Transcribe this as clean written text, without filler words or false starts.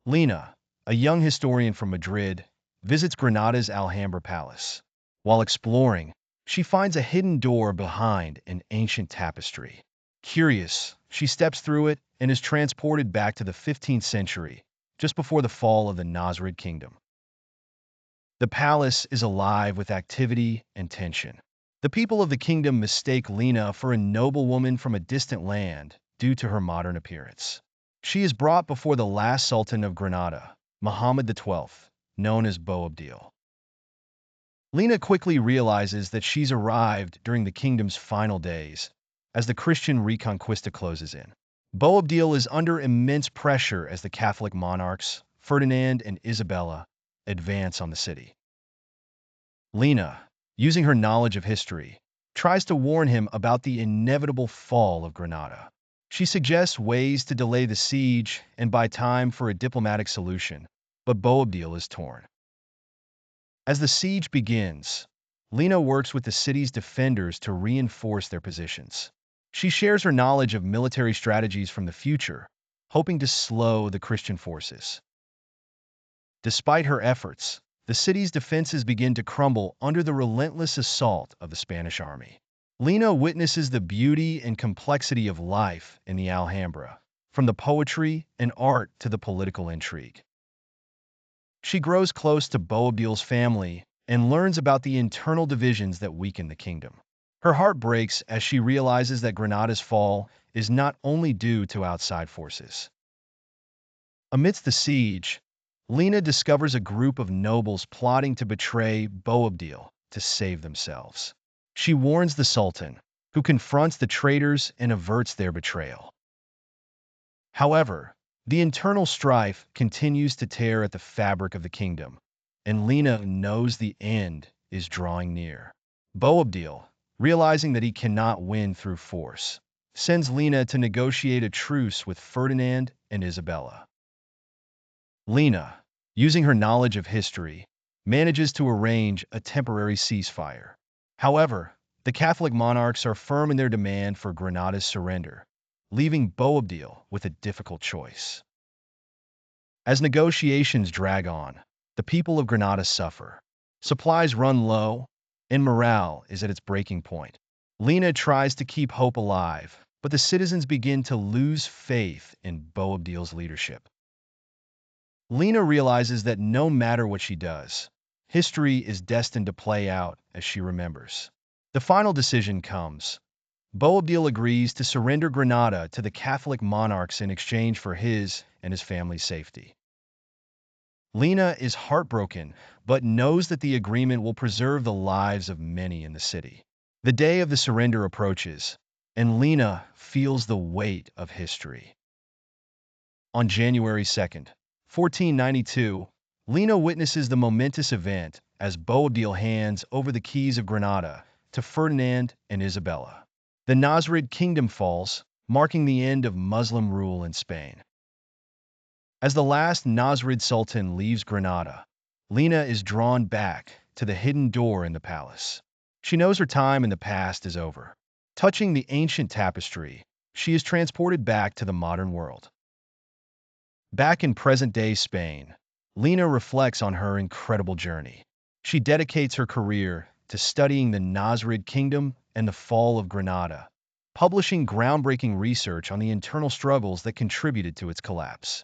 Lena, a young historian from Madrid, visits Granada's Alhambra Palace. While exploring, she finds a hidden door behind an ancient tapestry. Curious, she steps through it and is transported back to the 15th century, just before the fall of the Nasrid kingdom. The palace is alive with activity and tension. The people of the kingdom mistake Lena for a noblewoman from a distant land due to her modern appearance. She is brought before the last sultan of Granada, Muhammad XII, known as Boabdil. Lena quickly realizes that she's arrived during the kingdom's final days, as the Christian Reconquista closes in. Boabdil is under immense pressure as the Catholic monarchs, Ferdinand and Isabella, advance on the city. Lena, using her knowledge of history, tries to warn him about the inevitable fall of Granada. She suggests ways to delay the siege and buy time for a diplomatic solution, but Boabdil is torn. As the siege begins, Lena works with the city's defenders to reinforce their positions. She shares her knowledge of military strategies from the future, hoping to slow the Christian forces. Despite her efforts, the city's defenses begin to crumble under the relentless assault of the Spanish army. Lena witnesses the beauty and complexity of life in the Alhambra, from the poetry and art to the political intrigue. She grows close to Boabdil's family and learns about the internal divisions that weaken the kingdom. Her heart breaks as she realizes that Granada's fall is not only due to outside forces. Amidst the siege, Lena discovers a group of nobles plotting to betray Boabdil to save themselves. She warns the Sultan, who confronts the traitors and averts their betrayal. However, the internal strife continues to tear at the fabric of the kingdom, and Lena knows the end is drawing near. Boabdil, realizing that he cannot win through force, sends Lena to negotiate a truce with Ferdinand and Isabella. Lena, using her knowledge of history, manages to arrange a temporary ceasefire. However, the Catholic monarchs are firm in their demand for Granada's surrender, leaving Boabdil with a difficult choice. As negotiations drag on, the people of Granada suffer. Supplies run low, and morale is at its breaking point. Lena tries to keep hope alive, but the citizens begin to lose faith in Boabdil's leadership. Lena realizes that no matter what she does, history is destined to play out as she remembers. The final decision comes. Boabdil agrees to surrender Granada to the Catholic monarchs in exchange for his and his family's safety. Lena is heartbroken, but knows that the agreement will preserve the lives of many in the city. The day of the surrender approaches, and Lena feels the weight of history. On January 2nd, 1492, Lena witnesses the momentous event as Boabdil hands over the keys of Granada to Ferdinand and Isabella. The Nasrid kingdom falls, marking the end of Muslim rule in Spain. As the last Nasrid sultan leaves Granada, Lena is drawn back to the hidden door in the palace. She knows her time in the past is over. Touching the ancient tapestry, she is transported back to the modern world. Back in present-day Spain, Lena reflects on her incredible journey. She dedicates her career to studying the Nasrid kingdom and the fall of Granada, publishing groundbreaking research on the internal struggles that contributed to its collapse.